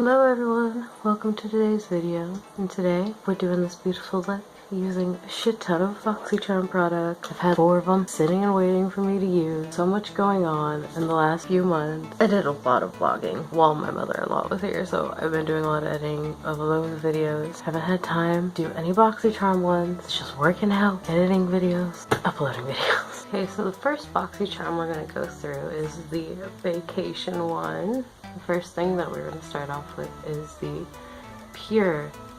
Hello everyone, welcome to today's video, and today we're doing this beautiful look using a shit ton of Boxy Charm products. I've had 4 of them sitting and waiting for me to use. So much going on in the last few months. I did a lot of vlogging while my mother-in-law was here, so I've been doing a lot of editing of those videos. Haven't had time to do any Boxy Charm ones. It's just working out, editing videos, uploading videos. Okay, so the first Boxy Charm we're gonna go through is the vacation one. The first thing that we're going to start off with is the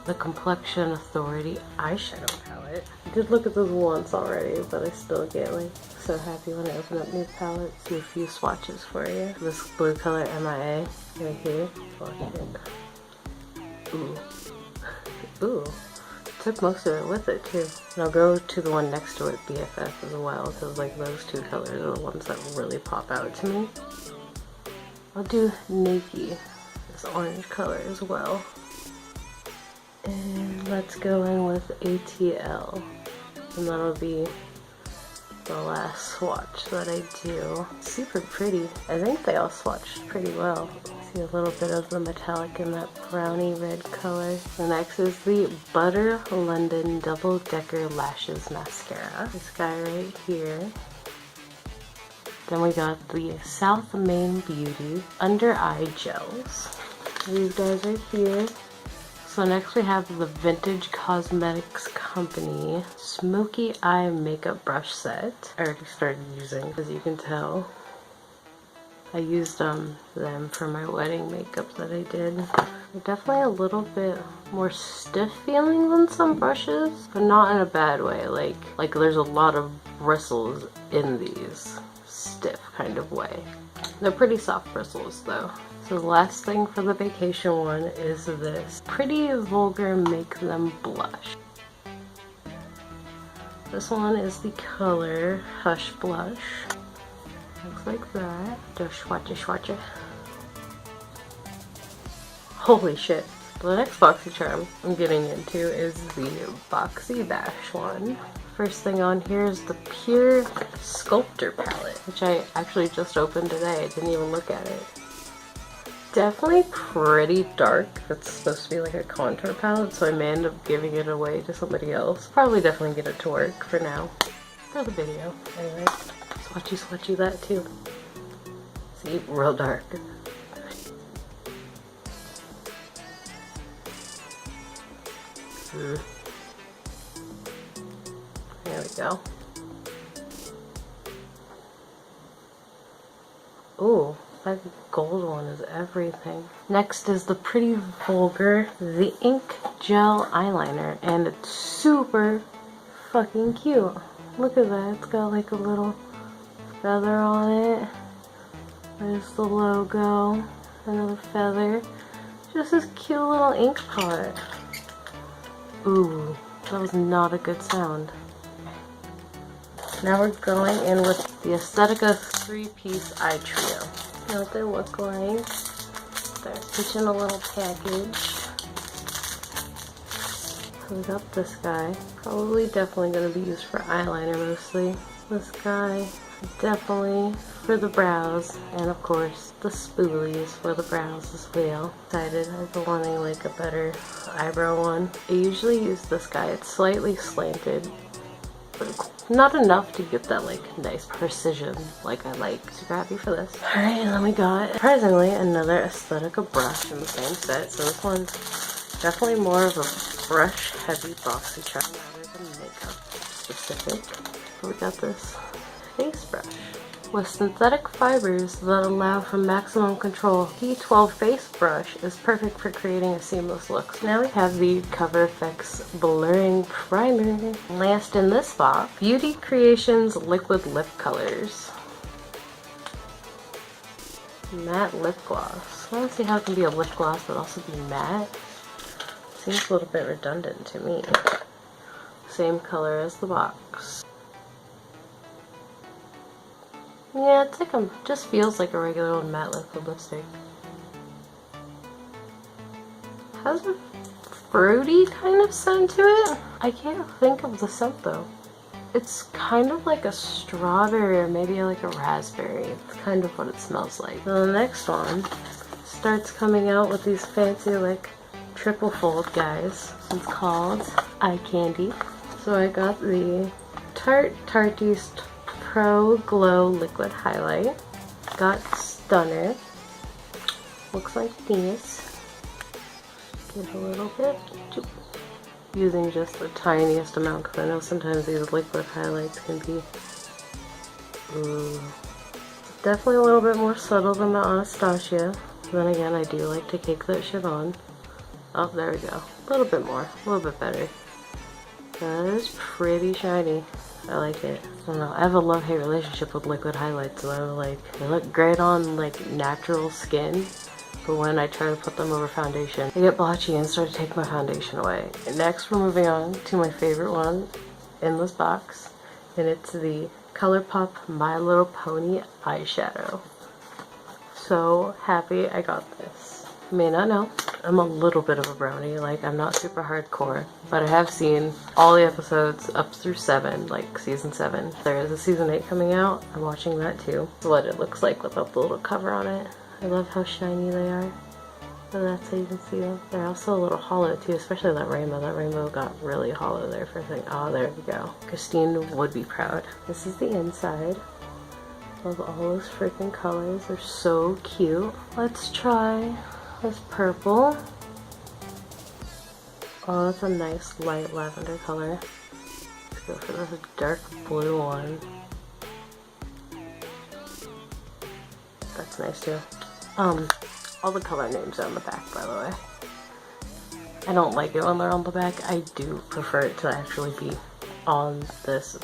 The Complexion Authority eyeshadow palette. I did look at this once already, but I still get like so happy when I open up new palettes. Do a few swatches for you. This blue color MIA right here. Watch it. Ooh. Ooh. Took most of it with it too. And I'll go to the one next to it, BFF, as well, because like those two colors are the ones that really pop out to me. I'll do Nikki, this orange color as well. And let's go in with ATL. And that'll be the last swatch that I do. Super pretty. I think they all swatched pretty well. See a little bit of the metallic in that brownie red color. The next is the Butter London Double Decker Lashes Mascara. This guy right here. Then we got the South Main Beauty Under Eye Gels. These guys right here. So next we have the Vintage Cosmetics Company Smoky Eye Makeup Brush Set. I already started using, as you can tell. I used them for my wedding makeup that I did. They're definitely a little bit more stiff feeling than some brushes, but not in a bad way. Like there's a lot of bristles in these. Stiff kind of way. They're pretty soft bristles though. So the last thing for the vacation one is this Pretty Vulgar Make Them Blush. This one is the color Hush Blush. Looks like that. Just swatch it. Holy shit. The next Boxy Charm I'm getting into is the Boxy Bash one. First thing on here is the Pure Sculptor palette, which I actually just opened today. I didn't even look at it. Definitely pretty dark. It's supposed to be like a contour palette, so I may end up giving it away to somebody else. Probably definitely get it to work for now. For the video. Anyway, swatchy that too. See, real dark. There we go. Ooh, that gold one is everything. Next is the Pretty Vulgar The Ink Gel Eyeliner, and it's super fucking cute. Look at that, it's got like a little feather on it. There's the logo, another feather. Just this cute little ink pot. Ooh, that was not a good sound. Now we're going in with the Aesthetica 3-piece eye trio. You know what they look like. They're such in a little package. So we got this guy. Probably definitely going to be used for eyeliner mostly. This guy, definitely for the brows. And of course, the spoolies for the brows as well. Decided I've been wanting like a better eyebrow one. I usually use this guy. It's slightly slanted, but not enough to get that like nice precision like I like. Super happy for this. Alright, and then we got, surprisingly, another Aesthetica brush in the same set. So this one's definitely more of a brush heavy Boxy Charm rather than makeup specific. But we got this face brush with synthetic fibers that allow for maximum control. P12 face brush is perfect for creating a seamless look. So now we have the Cover FX Blurring Primer. Last in this box, Beauty Creations Liquid Lip Colors. Matte lip gloss. I don't see how it can be a lip gloss but also be matte. Seems a little bit redundant to me. Same color as the box. Yeah, it's like just feels like a regular old matte liquid lipstick. Has a fruity kind of scent to it. I can't think of the scent though. It's kind of like a strawberry or maybe like a raspberry. It's kind of what it smells like. So the next one starts coming out with these fancy like triple fold guys. It's called Eye Candy. So I got the Tarte Tarteist Pro Glow Liquid Highlight. Got Stunner. Looks like this. Give a little bit. Using just the tiniest amount because I know sometimes these liquid highlights can be definitely a little bit more subtle than the Anastasia. Then again, I do like to cake that shit on. Oh, there we go. A little bit more. A little bit better. That is pretty shiny. I like it. I don't know. I have a love-hate relationship with liquid highlights. So like, they look great on like natural skin. But when I try to put them over foundation, they get blotchy and start to take my foundation away. And next we're moving on to my favorite one in this box. And it's the ColourPop My Little Pony eyeshadow. So happy I got this. You may not know, I'm a little bit of a brownie. Like, I'm not super hardcore, but I have seen all the episodes up through 7, like season 7. There is a season 8 coming out. I'm watching that too. That's what it looks like without the little cover on it. I love how shiny they are. So that's how you can see them. They're also a little hollow too, especially that rainbow. That rainbow got really hollow there for a second. Oh, there we go. Christine would be proud. This is the inside. Love all those freaking colors. They're so cute. Let's try this purple. Oh, that's a nice light lavender color. Let's go for this dark blue one. That's nice too. All the color names are on the back, by the way. I don't like it when they're on the back. I do prefer it to actually be on this.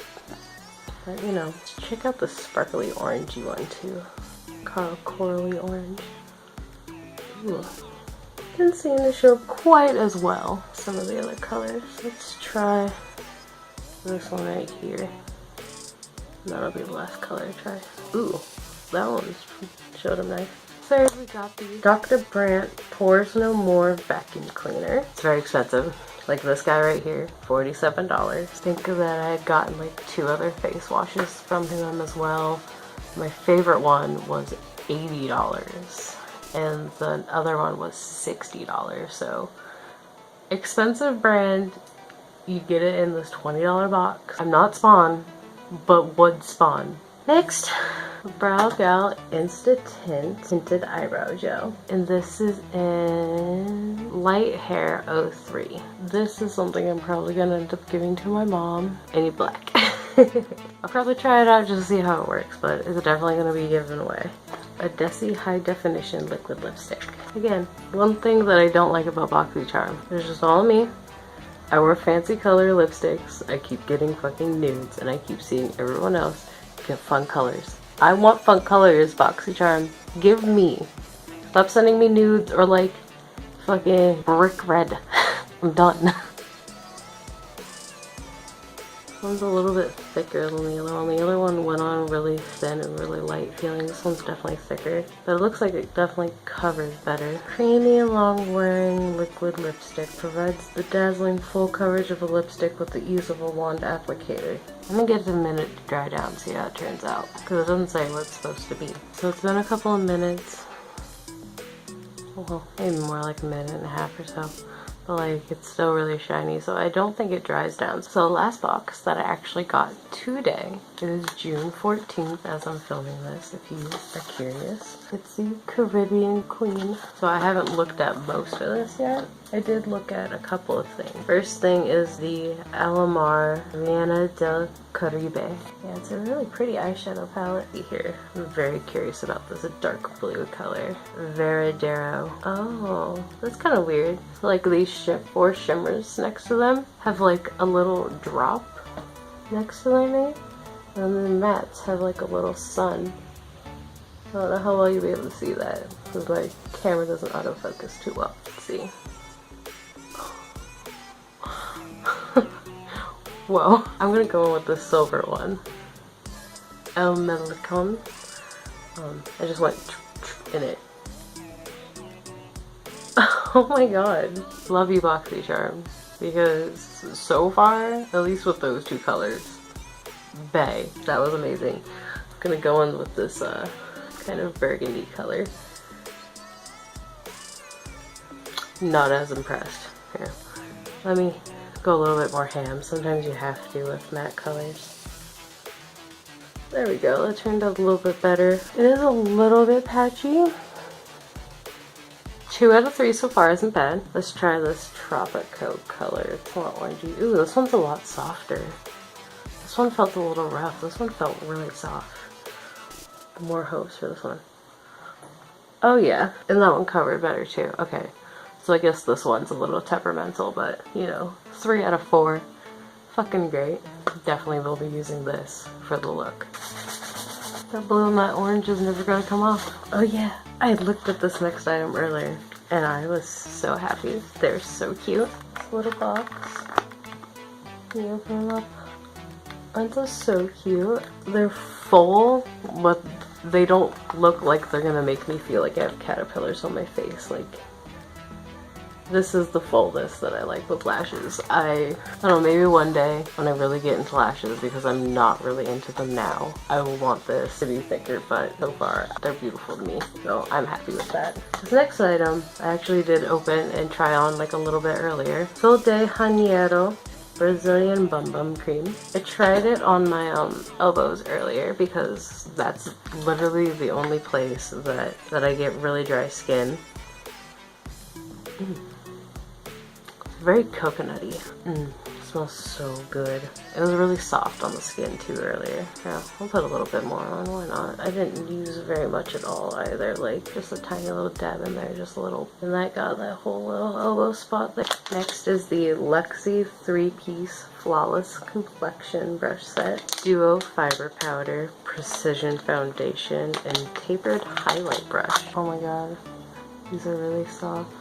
But you know, check out the sparkly orangey one too. Corally orange. Ooh. Didn't seem to show quite as well some of the other colors. Let's try this one right here. That'll be the last color I try. Ooh, that one showed them nice. Third, we got the Dr. Brandt Pores No More Vacuum Cleaner. It's very expensive. Like this guy right here, $47. Think that I had gotten like 2 other face washes from him as well. My favorite one was $80 and the other one was $60. So expensive brand. You get it in this $20 box. I'm not Spawn, but would Spawn. Next, Brow Gal Insta Tint Tinted Eyebrow Gel. And this is in Light Hair 03. This is something I'm probably gonna end up giving to my mom. I need black. I'll probably try it out just to see how it works, but it's definitely gonna be given away. A Desi High Definition Liquid Lipstick. Again, one thing that I don't like about Boxy Charm, it's just all me. I wear fancy color lipsticks, I keep getting fucking nudes, and I keep seeing everyone else get fun colors. I want fun colors, Boxy Charm. Give me. Stop sending me nudes or like fucking brick red. I'm done. This one's a little bit thicker than the other one. The other one went on really thin and really light feeling. This one's definitely thicker, but it looks like it definitely covers better. Creamy and long wearing liquid lipstick provides the dazzling full coverage of a lipstick with the ease of a wand applicator. I'm gonna give it a minute to dry down, see how it turns out, because it doesn't say what it's supposed to be. So it's been a couple of minutes. Well, maybe more like a minute and a half or so. But like, it's still really shiny, so I don't think it dries down. So the last box that I actually got today is June 14th as I'm filming this, if you are curious. It's the Caribbean Queen. So I haven't looked at most of this yet. I did look at a couple of things. First thing is the Alamar Viana del Caribe. Yeah, it's a really pretty eyeshadow palette here. I'm very curious about this. A dark blue color. Veradero. Oh, that's kind of weird. Like these 4 shimmers next to them have like a little drop next to their name. And then the mattes have like a little sun. I don't know how well you'll be able to see that because my camera doesn't autofocus too well. Let's see. Whoa, I'm gonna go with the silver one. El Melicon. I just went in it. Oh my god. Love you, Boxy Charm. Because so far, at least with those 2 colors, bae. That was amazing. I'm gonna go in with this kind of burgundy color. not as impressed. Here, let me go a little bit more ham. Sometimes you have to with matte colors. There we go, that turned out a little bit better. It is a little bit patchy. 2 out of 3 so far isn't bad. Let's try this Tropico color. It's more orangey. Ooh, this one's a lot softer. This one felt a little rough. This one felt really soft. More hopes for this one. Oh yeah, and that one covered better too. Okay, so I guess this one's a little temperamental, but you know, 3 out of 4. Fucking great. Definitely will be using this for the look. That blue and that orange is never gonna come off. Oh yeah, I had looked at this next item earlier and I was so happy. They're so cute. This little box. Can you open them up? Aren't those so cute? They're full, but they don't look like they're gonna make me feel like I have caterpillars on my face. Like, this is the fullness that I like with lashes. I don't know, maybe one day when I really get into lashes, because I'm not really into them now, I will want this to be thicker, but so far they're beautiful to me, so I'm happy with that. This next item I actually did open and try on like a little bit earlier. Sol de Janeiro Brazilian Bum Bum Cream. I tried it on my elbows earlier because that's literally the only place that I get really dry skin. Very coconutty. Smells so good. It was really soft on the skin too earlier. Yeah, I'll put a little bit more on, why not? I didn't use very much at all either, like just a tiny little dab in there, just a little. And that got that whole little elbow spot there. Next is the Luxie 3-piece Flawless Complexion Brush Set. Duo Fiber Powder, Precision Foundation, and Tapered Highlight Brush. Oh my god, these are really soft.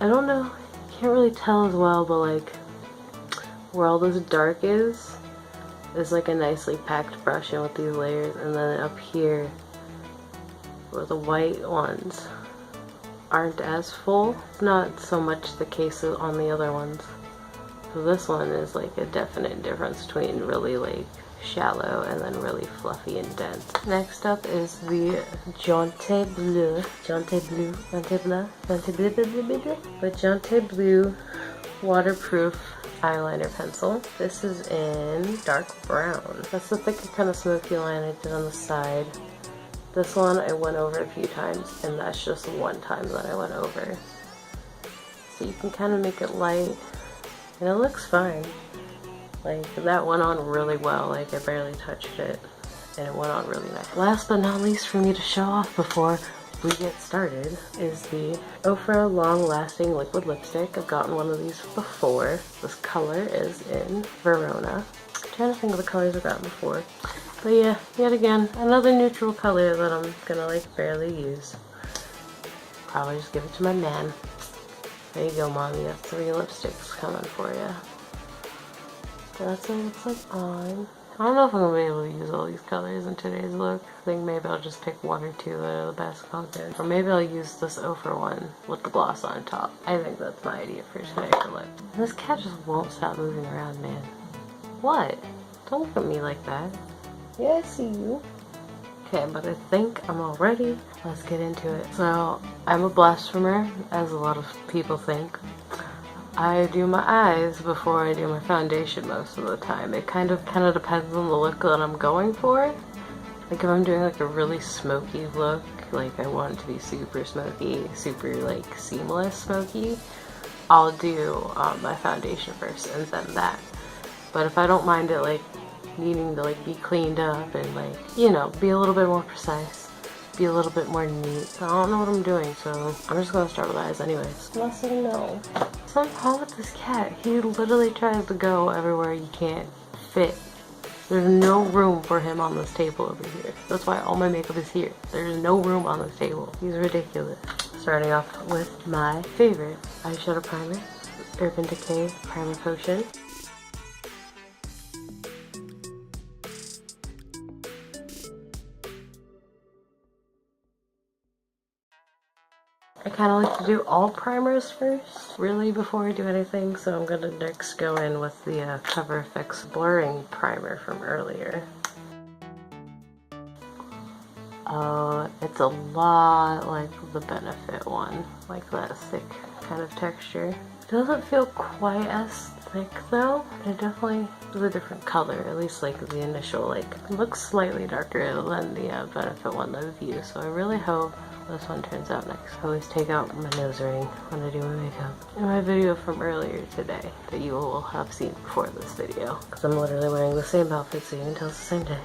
I don't know, can't really tell as well, but like where all this dark is like a nicely packed brush in with these layers, and then up here where the white ones aren't as full, it's not so much the case on the other ones. So this one is like a definite difference between really like shallow and then really fluffy and dense. Next up is the Jante Blue Waterproof Eyeliner Pencil. This is in dark brown. That's the thicker kind of smoky line I did on the side. This one I went over a few times, and that's just one time that I went over. So you can kind of make it light, and it looks fine. Like, that went on really well, like I barely touched it, and it went on really nice. Last but not least for me to show off before we get started is the Ofra Long Lasting Liquid Lipstick. I've gotten one of these before. This color is in Verona. I'm trying to think of the colors I've gotten before. But yeah, yet again, another neutral color that I'm gonna like barely use. Probably just give it to my man. There you go, mommy, you have 3 lipsticks coming for you. That's what it looks like on. I don't know if I'm gonna be able to use all these colors in today's look. I think maybe I'll just pick 1 or 2 that are the best content. Or maybe I'll use this Ofra one with the gloss on top. I think that's my idea for today for lip. This cat just won't stop moving around, man. What? Don't look at me like that. Yeah, I see you. Okay, but I think I'm all ready. Let's get into it. So, I'm a blasphemer, as a lot of people think. I do my eyes before I do my foundation most of the time. It kind of depends on the look that I'm going for. Like if I'm doing like a really smoky look, like I want it to be super smoky, super like seamless smoky, I'll do my foundation first and then that. But if I don't mind it like needing to like be cleaned up and like, you know, be a little bit more precise, be a little bit more neat. I don't know what I'm doing, so I'm just gonna start with eyes anyways. Unless I know. Somehow with this cat, he literally tries to go everywhere you can't fit. There's no room for him on this table over here. That's why all my makeup is here. There's no room on this table. He's ridiculous. Starting off with my favorite eyeshadow primer, Urban Decay Primer Potion. I kind of like to do all primers first, really, before I do anything, so I'm going to next go in with the Cover FX Blurring Primer from earlier. Oh, it's a lot like the Benefit one, like that thick kind of texture. It doesn't feel quite as thick though, but it definitely is a different color, at least like the initial, like, it looks slightly darker than the Benefit one that I've used, so I really hope this one turns out nice. I always take out my nose ring when I do my makeup. In my video from earlier today that you will have seen before this video, because I'm literally wearing the same outfit so you can tell it's the same day.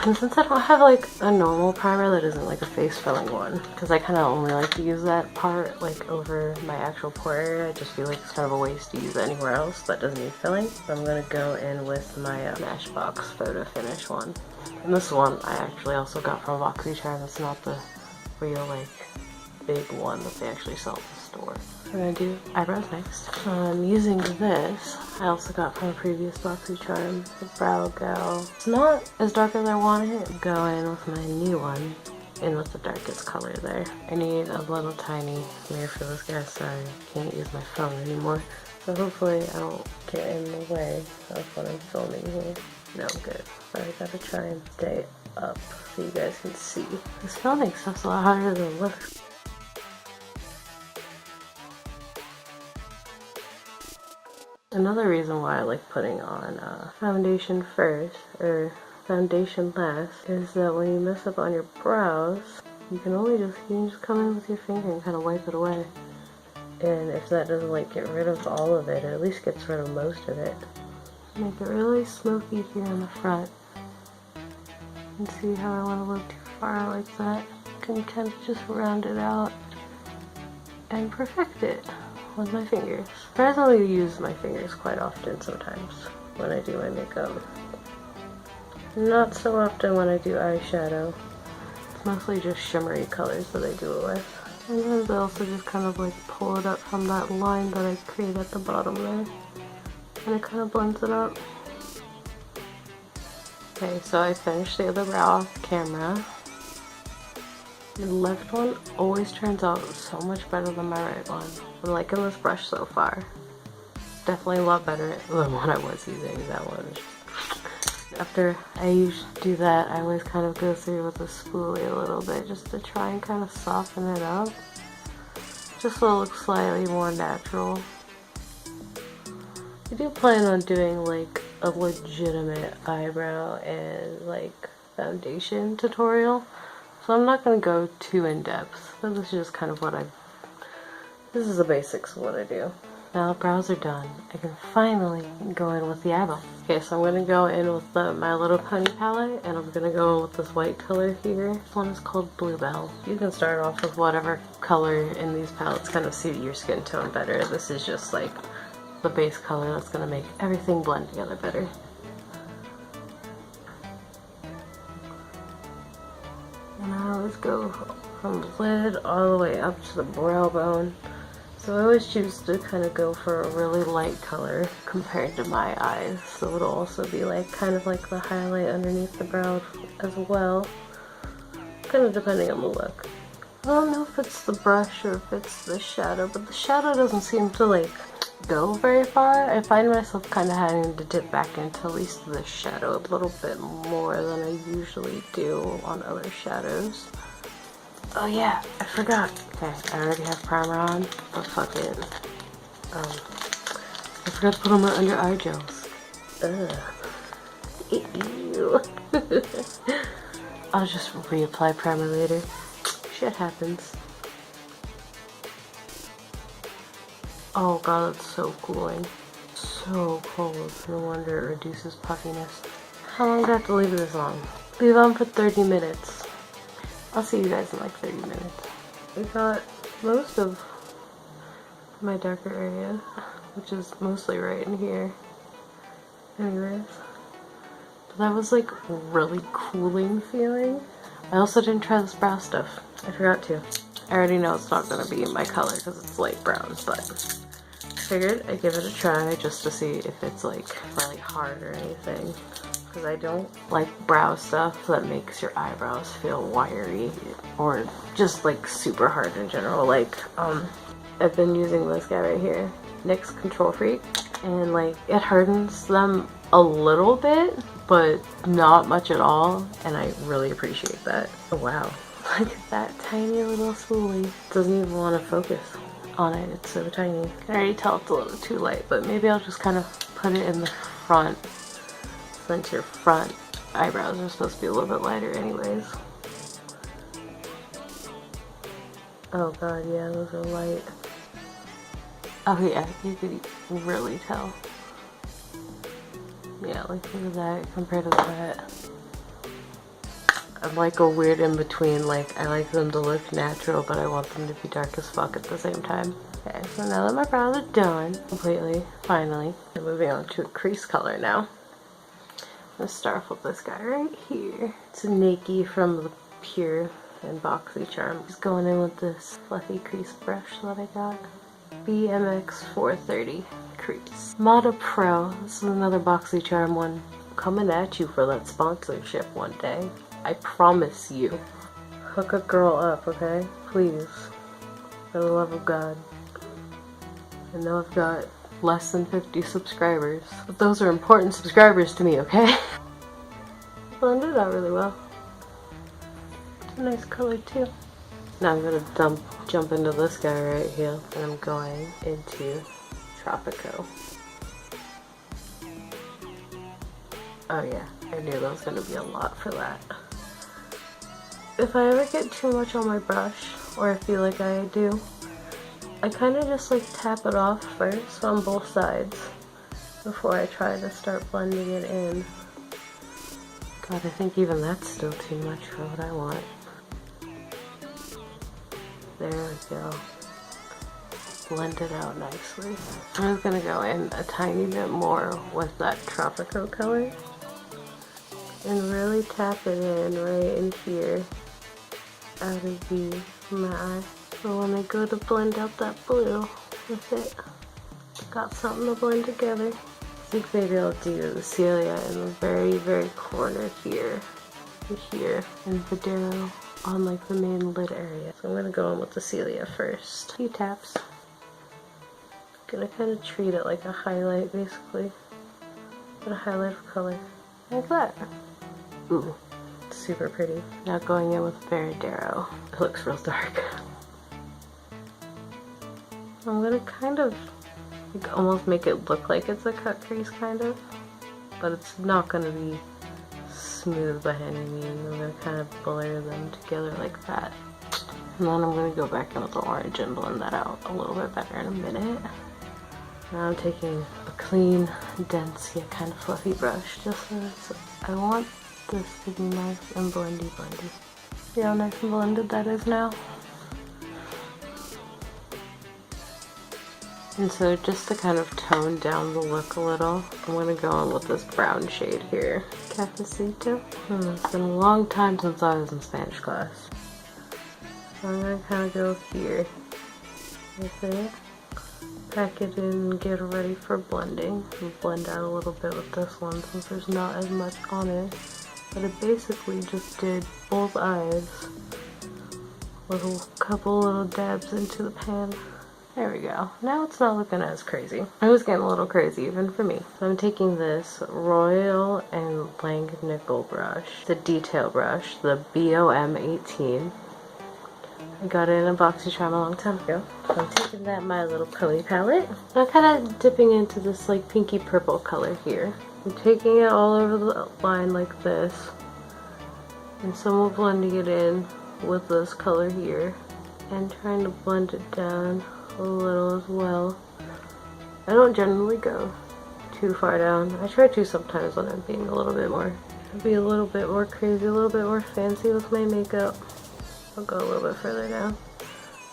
And since I don't have like a normal primer that isn't like a face filling one, because I kind of only like to use that part like over my actual pore area, I just feel like it's kind of a waste to use it anywhere else that doesn't need filling. So I'm going to go in with my Smashbox Photo Finish one. And this one I actually also got from Boxy Charm. It's not the real like big one that they actually sell at the store. We're gonna do eyebrows next. I'm using this. I also got from a previous Boxy Charm, the Brow Gal. It's not as dark as I wanted it. Go in with my new one, in with the darkest color there. I need a little tiny mirror for this guy. Sorry, I can't use my phone anymore. So hopefully I don't get in the way of what I'm filming here. No, I'm good. But I gotta try and stay up so you guys can see. This filming stuff's a lot harder than it looks. Another reason why I like putting on foundation first, or foundation last, is that when you mess up on your brows, you can just come in with your finger and kind of wipe it away. And if that doesn't like get rid of all of it, it at least gets rid of most of it. Make it really smoky here in the front. And see how I want to look too far like that. Can kind of just round it out and perfect it with my fingers. I personally use my fingers quite often sometimes when I do my makeup. Not so often when I do eyeshadow. It's mostly just shimmery colors that I do it with. And then I also just kind of like pull it up from that line that I create at the bottom there. And it kind of blends it up. Okay, so I finished the other brow off camera. The left one always turns out so much better than my right one. I'm liking this brush so far. Definitely a lot better than what I was using. That one. After I usually do that, I always kind of go through with a spoolie a little bit just to try and kind of soften it up. Just so it looks slightly more natural. I do plan on doing like a legitimate eyebrow and like foundation tutorial. So I'm not going to go too in depth, but this is just kind of this is the basics of what I do. Now the brows are done, I can finally go in with the eyeball. Okay, so I'm going to go in with the My Little Pony palette, and I'm going to go in with this white color here. This one is called Bluebell. You can start off with whatever color in these palettes kind of suit your skin tone better. This is just like the base color that's going to make everything blend together better. And I always go from the lid all the way up to the brow bone. So I always choose to kind of go for a really light color compared to my eyes. So it'll also be like kind of like the highlight underneath the brow as well. Kind of depending on the look. I don't know if it's the brush or if it's the shadow, but the shadow doesn't seem to like go very far. I find myself kind of having to dip back into at least the shadow a little bit more than I usually do on other shadows. Oh yeah, I forgot. Okay, I already have primer on, but fuck it. I forgot to put on my under eye gels. Ugh. Ew. I'll just reapply primer later. Shit happens. Oh god, that's so cooling. So cold. No wonder it reduces puffiness. How long do I have to leave this on? Leave on for 30 minutes. I'll see you guys in like 30 minutes. I got most of my darker area, which is mostly right in here. Anyways. But that was like really cooling feeling. I also didn't try this brow stuff. I forgot to. I already know it's not going to be my color because it's light brown, but I figured I'd give it a try just to see if it's like really hard or anything. Because I don't like brow stuff that makes your eyebrows feel wiry or just like super hard in general. Like, I've been using this guy right here, NYX Control Freak, and like it hardens them a little bit, but not much at all, and I really appreciate that. Oh wow, look at that tiny little spoolie. Doesn't even want to focus on it, it's so tiny. I can already tell it's a little too light, but maybe I'll just kind of put it in the front, since your front eyebrows are supposed to be a little bit lighter anyways. Oh god, yeah, those are light. Oh yeah, you could really tell. Yeah, like look at that compared to that. I'm like a weird in between, like I like them to look natural, but I want them to be dark as fuck at the same time. Okay, so now that my brows are done completely, finally, I'm moving on to a crease color now. Let's start off with this guy right here. It's a Nike from the Pure and Boxy Charm. Just going in with this fluffy crease brush that I got. BMX 430 crease. Mata Pro. This is another Boxy Charm one. Coming at you for that sponsorship one day. I promise you. Hook a girl up, okay? Please. For the love of God. I know I've got less than 50 subscribers, but those are important subscribers to me, okay? Blended out really well. It's a nice color too. Now I'm gonna jump into this guy right here, and I'm going into Tropico. Oh yeah, I knew that was gonna be a lot for that. If I ever get too much on my brush, or I feel like I do, I kind of just like tap it off first on both sides before I try to start blending it in. God, I think even that's still too much for what I want. There we go. Blend it out nicely. I'm just gonna go in a tiny bit more with that Tropico color and really tap it in right in here out of V from my eye. So when I go to blend out that blue with it, got something to blend together. I think maybe I'll do the Celia in the very, very corner here, and Videro on like the main lid area. So I'm gonna go in with the Celia first. A few taps. Gonna kind of treat it like a highlight basically, but a highlight of color. Like that. Ooh, super pretty. Now going in with Videro. It looks real dark. I'm gonna kind of like almost make it look like it's a cut crease kind of, but it's not gonna be smooth by any means. I'm gonna kind of blur them together like that. And then I'm gonna go back in with the orange and blend that out a little bit better in a minute. Now I'm taking a clean, dense, yet kind of fluffy brush, just so I want this to be nice and blendy. See how nice and blended that is now? And so just to kind of tone down the look a little, I'm going to go in with this brown shade here. Cafecito. It's been a long time since I was in Spanish class. So I'm going to kind of go here with it. Pack it in and get ready for blending. And blend out a little bit with this one since there's not as much on it. But I basically just did both eyes with a couple little dabs into the pan. There we go. Now it's not looking as crazy. It was getting a little crazy even for me. So I'm taking this Royal and Langnickel brush, the detail brush, the BOM 18. I got it in a Boxy Charm a long time ago. So I'm taking that My Little Pony palette. I'm kind of dipping into this like pinky purple color here. I'm taking it all over the line like this. And somewhat blending it in with this color here. And trying to blend it down a little as well. I don't generally go too far down. I try to sometimes when I'm being a little bit more crazy, a little bit more fancy with my makeup. I'll go a little bit further down.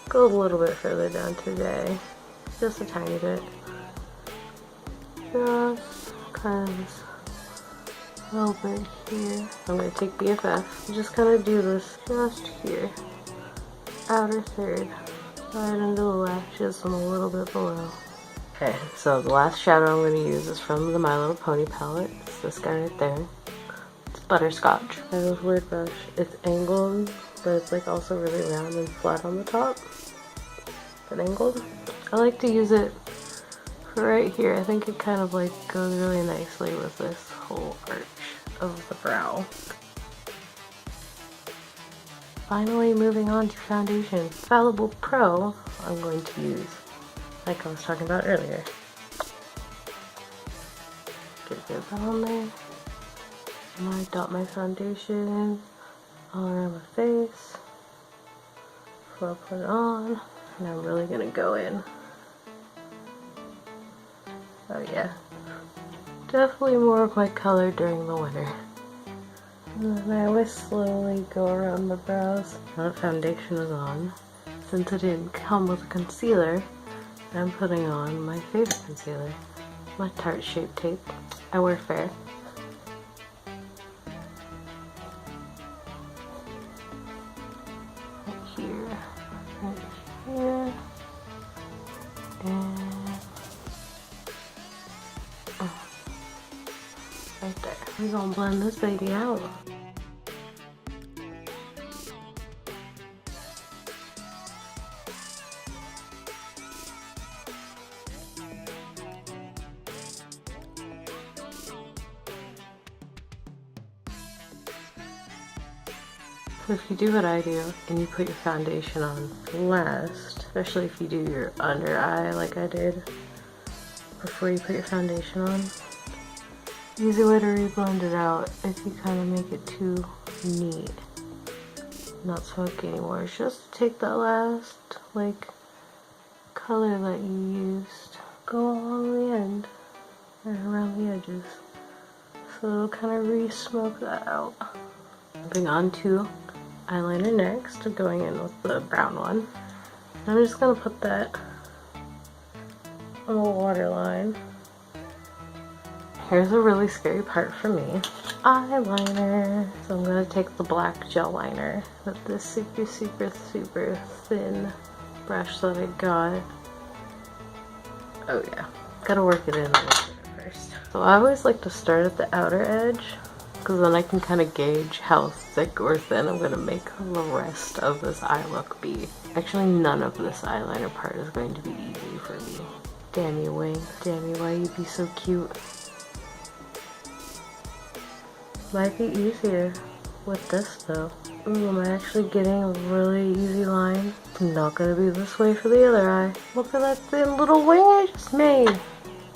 Go a little bit further down today. Just a tiny bit. Just kind of a little bit here. I'm going to take BFF and just kind of do this just here. Outer third. Right under the lashes and a little bit below. Okay, so the last shadow I'm going to use is from the My Little Pony palette. It's this guy right there. It's Butterscotch. I have this weird brush. It's angled, but it's like also really round and flat on the top. But angled. I like to use it right here, I think it kind of like goes really nicely with this whole arch of the brow. Finally moving on to foundation. Fallible Pro I'm going to use, like I was talking about earlier. Get a bit on there. And I dot my foundation all around my face before I put it on. And I'm really gonna go in. Oh yeah. Definitely more of my color during the winter. And then I always slowly go around my brows. Now that foundation is on, since it didn't come with a concealer, I'm putting on my favorite concealer, my Tarte Shape Tape. I wear fair. Right here, and right there. We're gonna blend this baby out. So if you do what I do and you put your foundation on last, especially if you do your under eye like I did before you put your foundation on, easy way to reblend it out if you kind of make it too neat, not smoky anymore, is just take that last like color that you used, go along the end and around the edges, so it'll kind of re-smoke that out. Moving on to eyeliner next, going in with the brown one. I'm just gonna put that on the waterline. Here's a really scary part for me. Eyeliner. So I'm gonna take the black gel liner with this super thin brush that I got. Oh yeah, gotta work it in a little bit first. So I always like to start at the outer edge, because then I can kind of gauge how thick or thin I'm gonna make the rest of this eye look be. Actually, none of this eyeliner part is going to be easy for me. Damn you, Wayne. Damn you, why you be so cute. Might be easier with this though. Ooh, am I actually getting a really easy line? It's not gonna be this way for the other eye. Look at that thin little wing I just made.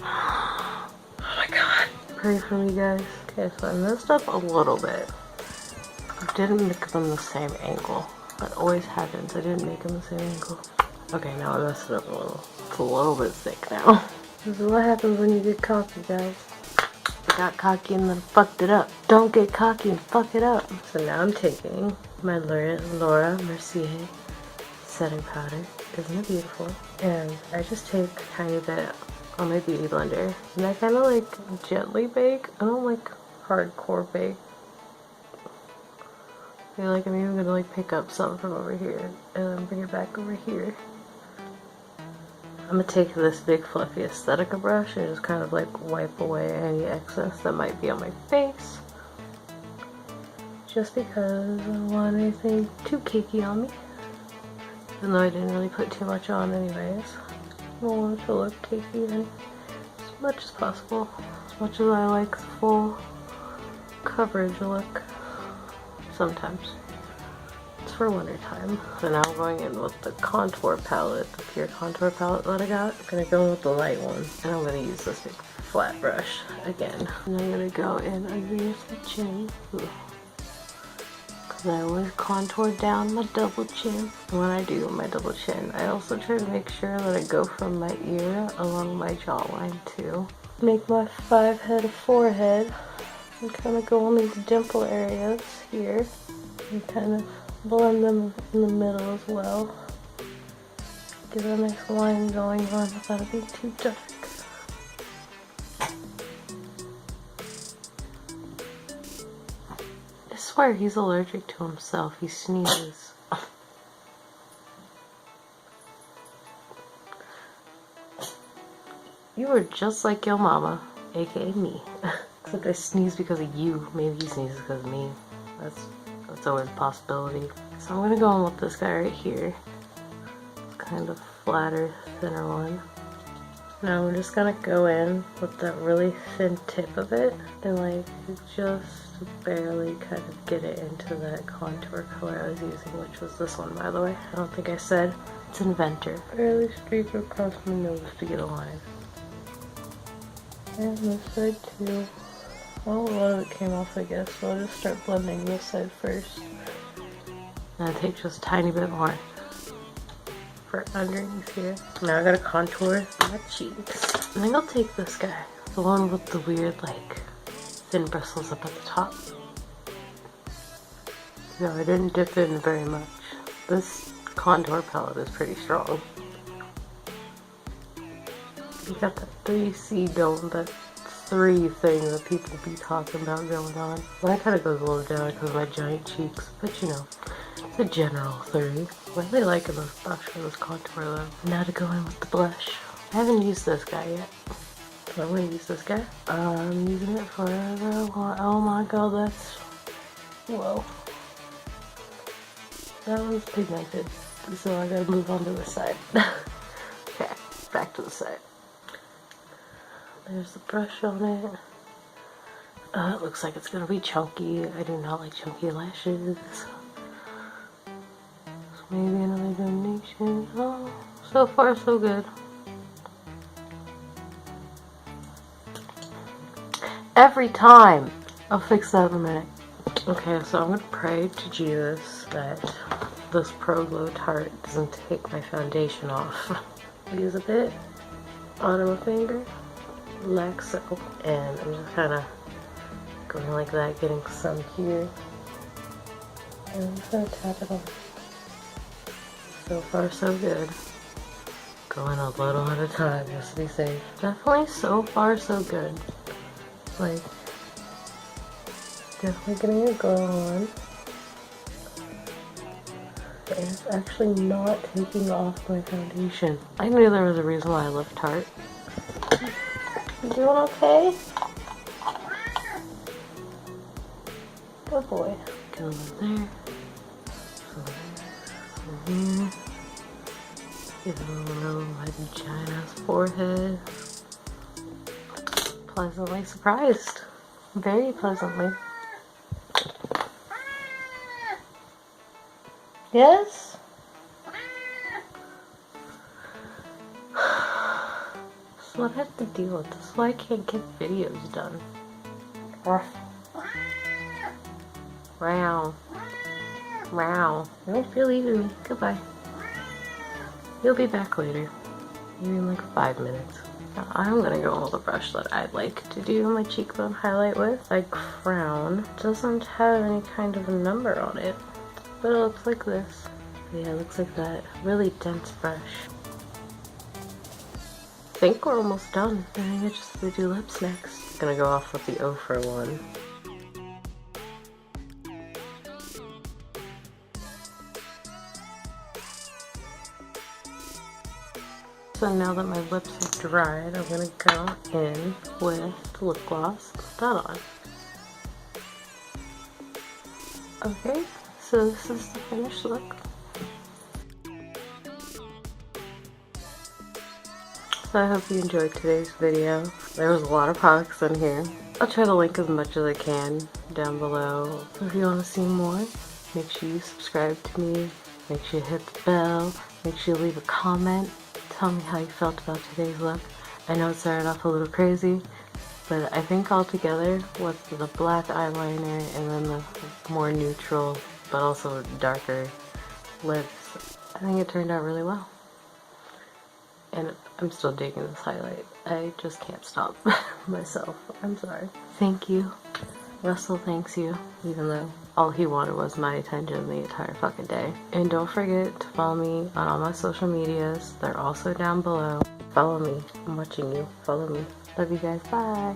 Oh my god. Pray for me, guys. Okay, so I messed up a little bit. I didn't make them the same angle. That always happens. I didn't make them the same angle. Okay, now I messed it up a little. It's a little bit thick now. This is what happens when you get cocky, guys. I got cocky and then fucked it up. Don't get cocky and fuck it up. So now I'm taking my Laura Mercier setting powder. Isn't it beautiful? And I just take a tiny bit on my beauty blender. And I kind of like gently bake. I don't like hardcore bake. I feel like I'm even gonna like pick up some from over here and then bring it back over here. I'm gonna take this big fluffy Aesthetica brush and just kind of like wipe away any excess that might be on my face. Just because I don't want anything too cakey on me. Even though I didn't really put too much on anyways. I don't want it to look cakey then as much as possible. As much as I like the full coverage look. Sometimes. It's for winter time. So now I'm going in with the contour palette, the pure contour palette that I got. I'm gonna go in with the light one. And I'm gonna use this big flat brush again. And I'm gonna go in underneath the chin. Because I always contour down my double chin. And when I do my double chin, I also try to make sure that I go from my ear along my jawline too. Make my 5-head forehead. And kind of go on these dimple areas here. And kind of blend them in the middle as well. Get a nice line going on without it being too dark. I swear he's allergic to himself. He sneezes. You are just like your mama, aka me. Except I sneeze because of you. Maybe he sneezes because of me. That's always a possibility. So I'm gonna go on with this guy right here. It's kind of flatter, thinner one. Now I'm just gonna go in with the really thin tip of it and like just barely kind of get it into that contour color I was using, which was this one, by the way. I don't think I said. It's Inventor. Barely streak across my nose to get a line. And this side too. Well, a lot of it came off, I guess, so I'll just start blending this side first. And I take just a tiny bit more for underneath here. Now I gotta contour my cheeks. I think I'll take this guy, the one with the weird, like, thin bristles up at the top. No, I didn't dip in very much. This contour palette is pretty strong. You got that 3C dome, that 3 thing that people be talking about going on. Mine kind of goes a little down because of my giant cheeks, but you know, it's a general 3. I really liking this brush for this contour though. Now to go in with the blush. I haven't used this guy yet, so I'm going to use this guy. I'm using it for the, oh my god, that's, whoa. That was pigmented, so I gotta move on to the side. Okay, back to the side. There's the brush on it. It looks like it's gonna be chunky. I do not like chunky lashes. So maybe another donation. Oh, so far so good. Every time! I'll fix that in a minute. Okay, so I'm gonna pray to Jesus that this Pro Glow Tarte doesn't take my foundation off. Use a bit on my finger, like so, and I'm just kind of going like that, getting some here, and I'm just gonna tap it on. So far so good. Going a little at a time just to be safe. Definitely so far so good. Like, definitely getting a glow on. And it's actually not taking off my foundation. I knew there was a reason why I love Tarte. You doing okay? Good boy. Go over there. Over here. Get a little my vagina's forehead. Pleasantly surprised. Very pleasantly. Yes? So what I have to deal with. This is why I can't get videos done. Wow. Wow. Don't feel leaving me. Goodbye. You'll be back later. Maybe in like 5 minutes. Now I'm gonna go with the brush that I like to do my cheekbone highlight with. My crown doesn't have any kind of a number on it, but it looks like this. Yeah, it looks like that. Really dense brush. I think we're almost done. I think I just have to do lips next. Gonna go off with the O for 1. So now that my lips are dried, I'm gonna go in with lip gloss. Put that on. Okay, so this is the finished look. So I hope you enjoyed today's video. There was a lot of products in here. I'll try to link as much as I can down below. So if you want to see more, make sure you subscribe to me. Make sure you hit the bell. Make sure you leave a comment. Tell me how you felt about today's look. I know it started off a little crazy, but I think altogether with the black eyeliner and then the more neutral but also darker lips, I think it turned out really well. And I'm still digging this highlight. I just can't stop myself. I'm sorry. Thank you. Russell thanks you, even though all he wanted was my attention the entire fucking day. And don't forget to follow me on all my social medias. They're also down below. Follow me. I'm watching you. Follow me. Love you guys. Bye.